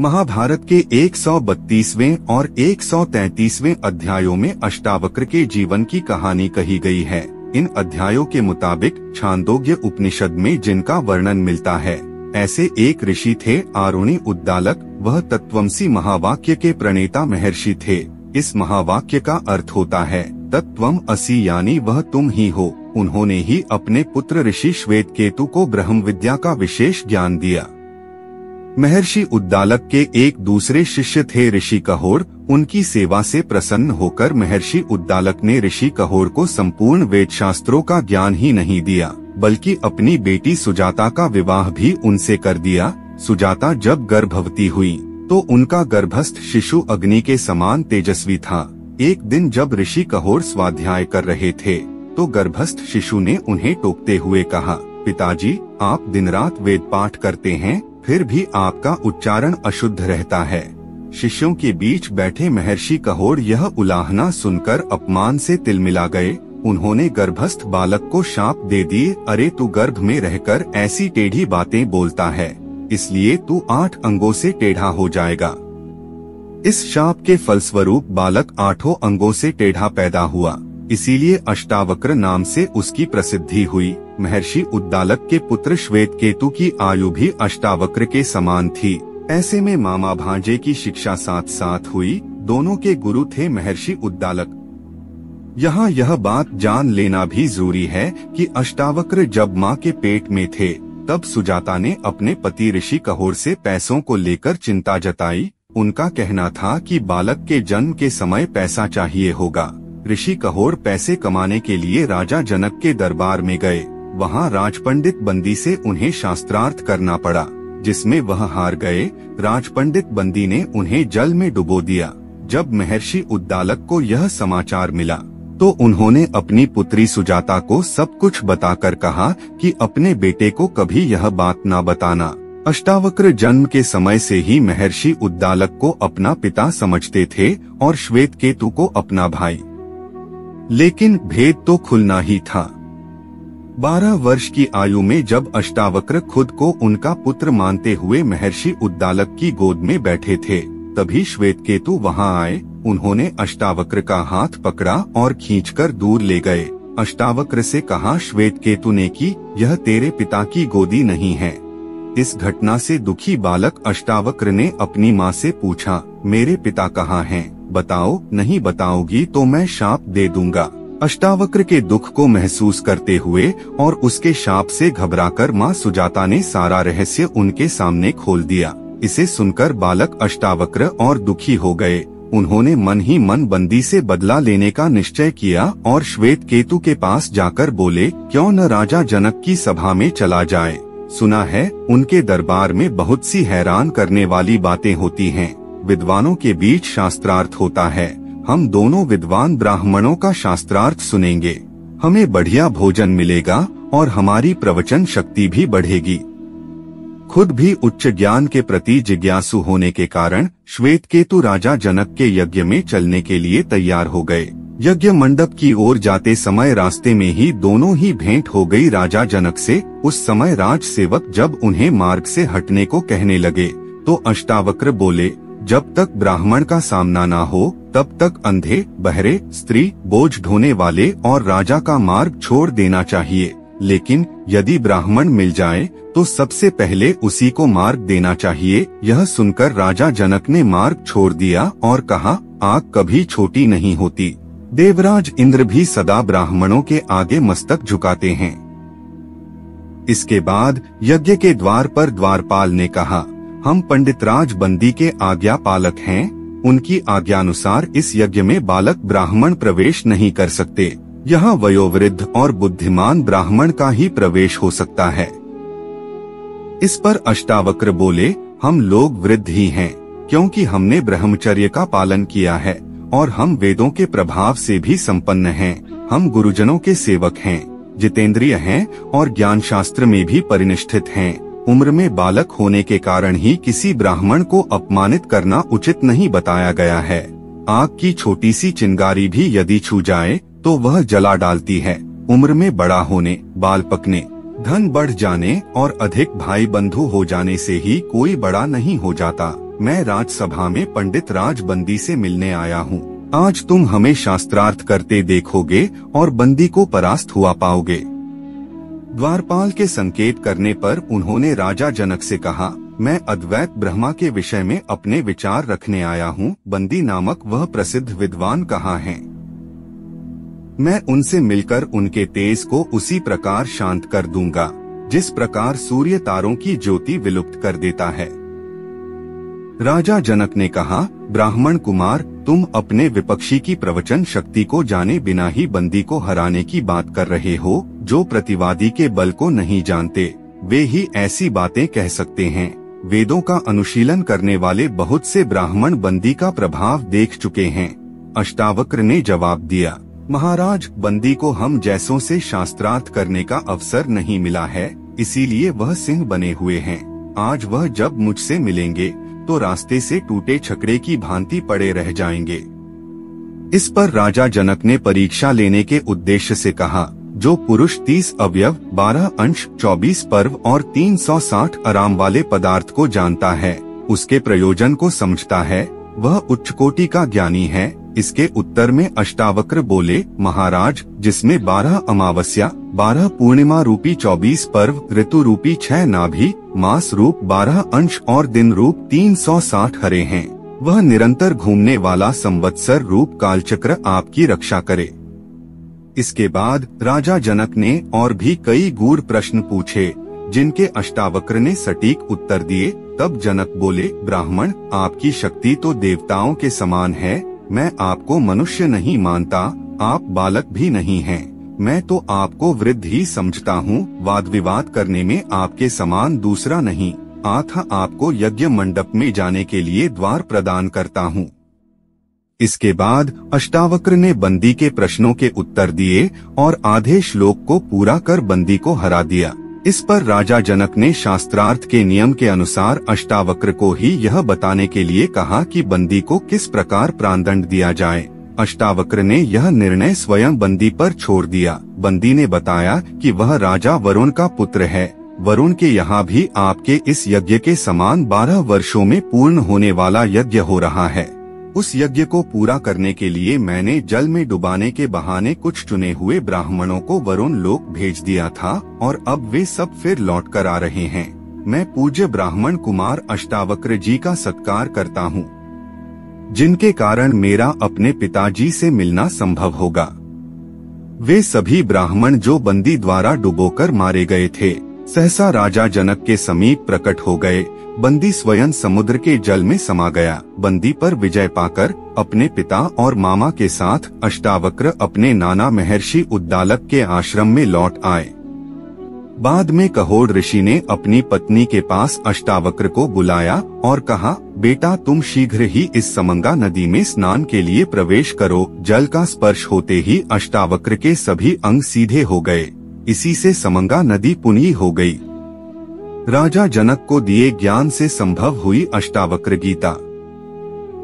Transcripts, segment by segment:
महाभारत के 132वें और 133वें अध्यायों में अष्टावक्र के जीवन की कहानी कही गई है। इन अध्यायों के मुताबिक छांदोग्य उपनिषद में जिनका वर्णन मिलता है, ऐसे एक ऋषि थे आरुणि उद्दालक। वह तत्वमसि महावाक्य के प्रणेता महर्षि थे। इस महावाक्य का अर्थ होता है तत्वम असि, यानी वह तुम ही हो। उन्होंने ही अपने पुत्र ऋषि श्वेतकेतु को ब्रह्म विद्या का विशेष ज्ञान दिया। महर्षि उद्दालक के एक दूसरे शिष्य थे ऋषि कहोर। उनकी सेवा से प्रसन्न होकर महर्षि उद्दालक ने ऋषि कहोर को संपूर्ण वेद शास्त्रों का ज्ञान ही नहीं दिया, बल्कि अपनी बेटी सुजाता का विवाह भी उनसे कर दिया। सुजाता जब गर्भवती हुई तो उनका गर्भस्थ शिशु अग्नि के समान तेजस्वी था। एक दिन जब ऋषि कहोर स्वाध्याय कर रहे थे तो गर्भस्थ शिशु ने उन्हें टोकते हुए कहा, पिताजी, आप दिन रात वेद पाठ करते हैं, फिर भी आपका उच्चारण अशुद्ध रहता है। शिष्यों के बीच बैठे महर्षि कहोर यह उलाहना सुनकर अपमान से तिलमिला गए। उन्होंने गर्भस्थ बालक को शाप दे दिए, अरे तू गर्भ में रहकर ऐसी टेढ़ी बातें बोलता है, इसलिए तू 8 अंगों से टेढ़ा हो जाएगा। इस शाप के फलस्वरूप बालक 8 अंगों से टेढ़ा पैदा हुआ, इसीलिए अष्टावक्र नाम से उसकी प्रसिद्धि हुई। महर्षि उद्दालक के पुत्र श्वेतकेतु की आयु भी अष्टावक्र के समान थी। ऐसे में मामा भांजे की शिक्षा साथ साथ हुई। दोनों के गुरु थे महर्षि उद्दालक। यहाँ यह बात जान लेना भी जरूरी है कि अष्टावक्र जब माँ के पेट में थे तब सुजाता ने अपने पति ऋषि कहोर से पैसों को लेकर चिंता जताई। उनका कहना था कि बालक के जन्म के समय पैसा चाहिए होगा। ऋषि कहोर पैसे कमाने के लिए राजा जनक के दरबार में गए। वहाँ राजपंडित बंदी से उन्हें शास्त्रार्थ करना पड़ा, जिसमें वह हार गए। राजपंडित बंदी ने उन्हें जल में डुबो दिया। जब महर्षि उद्दालक को यह समाचार मिला तो उन्होंने अपनी पुत्री सुजाता को सब कुछ बताकर कहा कि अपने बेटे को कभी यह बात न बताना। अष्टावक्र जन्म के समय से ही महर्षि उद्दालक को अपना पिता समझते थे और श्वेतकेतु को अपना भाई, लेकिन भेद तो खुलना ही था। 12 वर्ष की आयु में जब अष्टावक्र खुद को उनका पुत्र मानते हुए महर्षि उद्दालक की गोद में बैठे थे, तभी श्वेतकेतु वहां आए। उन्होंने अष्टावक्र का हाथ पकड़ा और खींचकर दूर ले गए। अष्टावक्र से कहा श्वेतकेतु ने कि यह तेरे पिता की गोदी नहीं है। इस घटना से दुखी बालक अष्टावक्र ने अपनी माँ से पूछा, मेरे पिता कहाँ हैं? बताओ, नहीं बताओगी तो मैं शाप दे दूंगा। अष्टावक्र के दुख को महसूस करते हुए और उसके शाप से घबराकर माँ सुजाता ने सारा रहस्य उनके सामने खोल दिया। इसे सुनकर बालक अष्टावक्र और दुखी हो गए। उन्होंने मन ही मन बंदी से बदला लेने का निश्चय किया और श्वेतकेतु के पास जाकर बोले, क्यों न राजा जनक की सभा में चला जाए। सुना है उनके दरबार में बहुत सी हैरान करने वाली बातें होती हैं। विद्वानों के बीच शास्त्रार्थ होता है। हम दोनों विद्वान ब्राह्मणों का शास्त्रार्थ सुनेंगे। हमें बढ़िया भोजन मिलेगा और हमारी प्रवचन शक्ति भी बढ़ेगी। खुद भी उच्च ज्ञान के प्रति जिज्ञासु होने के कारण श्वेतकेतु राजा जनक के यज्ञ में चलने के लिए तैयार हो गए। यज्ञ मंडप की ओर जाते समय रास्ते में ही दोनों ही भेंट हो गई राजा जनक से। उस समय राज सेवक जब उन्हें मार्ग से हटने को कहने लगे तो अष्टावक्र बोले, जब तक ब्राह्मण का सामना ना हो तब तक अंधे, बहरे, स्त्री, बोझ ढोने वाले और राजा का मार्ग छोड़ देना चाहिए। लेकिन यदि ब्राह्मण मिल जाए तो सबसे पहले उसी को मार्ग देना चाहिए। यह सुनकर राजा जनक ने मार्ग छोड़ दिया और कहा, आग कभी छोटी नहीं होती। देवराज इंद्र भी सदा ब्राह्मणों के आगे मस्तक झुकाते हैं। इसके बाद यज्ञ के द्वार पर द्वारपाल ने कहा, हम पंडितराज बंदी के आज्ञा पालक हैं। उनकी आज्ञानुसार इस यज्ञ में बालक ब्राह्मण प्रवेश नहीं कर सकते। यहाँ वयोवृद्ध और बुद्धिमान ब्राह्मण का ही प्रवेश हो सकता है। इस पर अष्टावक्र बोले, हम लोग वृद्ध ही हैं, क्योंकि हमने ब्रह्मचर्य का पालन किया है और हम वेदों के प्रभाव से भी संपन्न हैं। हम गुरुजनों के सेवक हैं, जितेंद्रिय हैं और ज्ञान शास्त्र में भी परिनिष्ठित हैं। उम्र में बालक होने के कारण ही किसी ब्राह्मण को अपमानित करना उचित नहीं बताया गया है। आग की छोटी सी चिंगारी भी यदि छू जाए तो वह जला डालती है। उम्र में बड़ा होने, बाल पकने, धन बढ़ जाने और अधिक भाई बंधु हो जाने से ही कोई बड़ा नहीं हो जाता। मैं राजसभा में पंडित राज बंदी से मिलने आया हूँ। आज तुम हमें शास्त्रार्थ करते देखोगे और बंदी को परास्त हुआ पाओगे। द्वारपाल के संकेत करने पर उन्होंने राजा जनक से कहा, मैं अद्वैत ब्रह्मा के विषय में अपने विचार रखने आया हूँ। बंदी नामक वह प्रसिद्ध विद्वान कहाँ हैं? मैं उनसे मिलकर उनके तेज को उसी प्रकार शांत कर दूंगा जिस प्रकार सूर्य तारों की ज्योति विलुप्त कर देता है। राजा जनक ने कहा, ब्राह्मण कुमार, तुम अपने विपक्षी की प्रवचन शक्ति को जाने बिना ही बंदी को हराने की बात कर रहे हो। जो प्रतिवादी के बल को नहीं जानते वे ही ऐसी बातें कह सकते हैं। वेदों का अनुशीलन करने वाले बहुत से ब्राह्मण बंदी का प्रभाव देख चुके हैं। अष्टावक्र ने जवाब दिया, महाराज, बंदी को हम जैसों से शास्त्रार्थ करने का अवसर नहीं मिला है, इसीलिए वह सिंह बने हुए हैं। आज वह जब मुझसे मिलेंगे तो रास्ते से टूटे छकड़े की भांति पड़े रह जाएंगे। इस पर राजा जनक ने परीक्षा लेने के उद्देश्य से कहा, जो पुरुष 30 अवयव, 12 अंश, 24 पर्व और 360 आराम वाले पदार्थ को जानता है, उसके प्रयोजन को समझता है, वह उच्च कोटि का ज्ञानी है। इसके उत्तर में अष्टावक्र बोले, महाराज, जिसमें 12 अमावस्या, 12 पूर्णिमा रूपी 24 पर्व, ऋतु रूपी 6 नाभि, मास रूप 12 अंश और दिन रूप 360 हरे हैं, वह निरंतर घूमने वाला संवत्सर रूप कालचक्र आपकी रक्षा करे। इसके बाद राजा जनक ने और भी कई गूढ़ प्रश्न पूछे जिनके अष्टावक्र ने सटीक उत्तर दिए। तब जनक बोले, ब्राह्मण, आपकी शक्ति तो देवताओं के समान है। मैं आपको मनुष्य नहीं मानता, आप बालक भी नहीं हैं। मैं तो आपको वृद्ध ही समझता हूँ। वाद विवाद करने में आपके समान दूसरा नहीं। आथा आपको यज्ञ मंडप में जाने के लिए द्वार प्रदान करता हूँ। इसके बाद अष्टावक्र ने बंदी के प्रश्नों के उत्तर दिए और आधे श्लोक को पूरा कर बंदी को हरा दिया। इस पर राजा जनक ने शास्त्रार्थ के नियम के अनुसार अष्टावक्र को ही यह बताने के लिए कहा कि बंदी को किस प्रकार प्राणदंड दिया जाए। अष्टावक्र ने यह निर्णय स्वयं बंदी पर छोड़ दिया। बंदी ने बताया कि वह राजा वरुण का पुत्र है। वरुण के यहाँ भी आपके इस यज्ञ के समान 12 वर्षों में पूर्ण होने वाला यज्ञ हो रहा है। उस यज्ञ को पूरा करने के लिए मैंने जल में डुबाने के बहाने कुछ चुने हुए ब्राह्मणों को वरुण लोक भेज दिया था और अब वे सब फिर लौट कर आ रहे हैं। मैं पूज्य ब्राह्मण कुमार अष्टावक्र जी का सत्कार करता हूँ, जिनके कारण मेरा अपने पिताजी से मिलना संभव होगा। वे सभी ब्राह्मण जो बंदी द्वारा डुबोकर मारे गए थे सहसा राजा जनक के समीप प्रकट हो गए। बंदी स्वयं समुद्र के जल में समा गया। बंदी पर विजय पाकर अपने पिता और मामा के साथ अष्टावक्र अपने नाना महर्षि उद्दालक के आश्रम में लौट आए। बाद में कहोड़ ऋषि ने अपनी पत्नी के पास अष्टावक्र को बुलाया और कहा, बेटा, तुम शीघ्र ही इस समंगा नदी में स्नान के लिए प्रवेश करो। जल का स्पर्श होते ही अष्टावक्र के सभी अंग सीधे हो गए। इसी से समंगा नदी पुनीर हो गई। राजा जनक को दिए ज्ञान से संभव हुई अष्टावक्र गीता।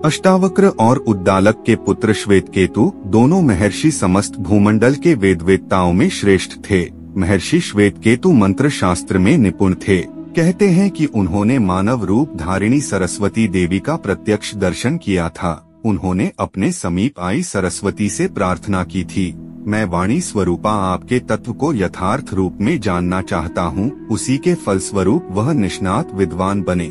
अष्टावक्र और उद्दालक के पुत्र श्वेतकेतु दोनों महर्षि समस्त भूमंडल के वेदवेत्ताओं में श्रेष्ठ थे। महर्षि श्वेतकेतु मंत्र शास्त्र में निपुण थे। कहते हैं कि उन्होंने मानव रूप धारिणी सरस्वती देवी का प्रत्यक्ष दर्शन किया था। उन्होंने अपने समीप आई सरस्वती से प्रार्थना की थी, मैं वाणी स्वरूपा आपके तत्व को यथार्थ रूप में जानना चाहता हूँ। उसी के फलस्वरूप वह निष्णात विद्वान बने।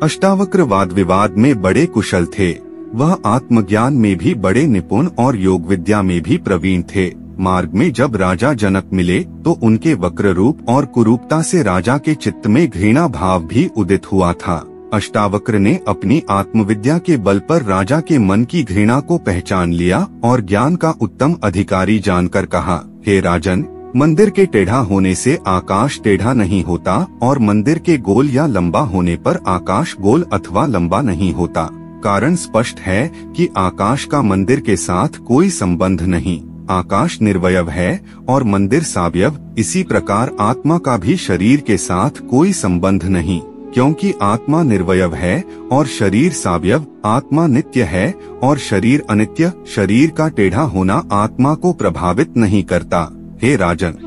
अष्टावक्र वाद विवाद में बड़े कुशल थे। वह आत्मज्ञान में भी बड़े निपुण और योग विद्या में भी प्रवीण थे। मार्ग में जब राजा जनक मिले तो उनके वक्र रूप और कुरूपता से राजा के चित्त में घृणा भाव भी उदित हुआ था। अष्टावक्र ने अपनी आत्मविद्या के बल पर राजा के मन की घृणा को पहचान लिया और ज्ञान का उत्तम अधिकारी जानकर कहा, हे राजन, मंदिर के टेढ़ा होने से आकाश टेढ़ा नहीं होता और मंदिर के गोल या लंबा होने पर आकाश गोल अथवा लंबा नहीं होता। कारण स्पष्ट है कि आकाश का मंदिर के साथ कोई संबंध नहीं। आकाश निर्वयव है और मंदिर सावयव। इसी प्रकार आत्मा का भी शरीर के साथ कोई संबंध नहीं, क्योंकि आत्मा निर्वयव है और शरीर सावयव। आत्मा नित्य है और शरीर अनित्य। शरीर का टेढ़ा होना आत्मा को प्रभावित नहीं करता। हे राजन,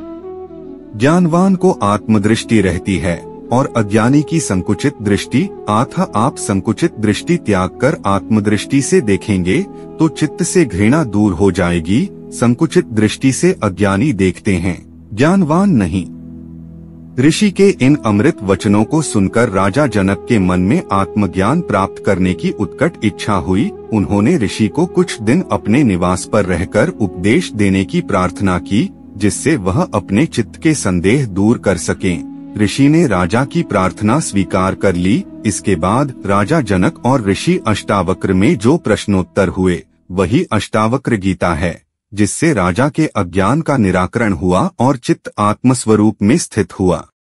ज्ञानवान को आत्मदृष्टि रहती है। और अज्ञानी की संकुचित दृष्टि, अतः आप संकुचित दृष्टि त्याग कर आत्मदृष्टि से देखेंगे तो चित्त से घृणा दूर हो जाएगी। संकुचित दृष्टि से अज्ञानी देखते हैं, ज्ञानवान नहीं। ऋषि के इन अमृत वचनों को सुनकर राजा जनक के मन में आत्मज्ञान प्राप्त करने की उत्कट इच्छा हुई। उन्होंने ऋषि को कुछ दिन अपने निवास पर रहकर उपदेश देने की प्रार्थना की, जिससे वह अपने चित्त के संदेह दूर कर सकें। ऋषि ने राजा की प्रार्थना स्वीकार कर ली। इसके बाद राजा जनक और ऋषि अष्टावक्र में जो प्रश्नोत्तर हुए वही अष्टावक्र गीता है, जिससे राजा के अज्ञान का निराकरण हुआ और चित्त आत्मस्वरूप में स्थित हुआ।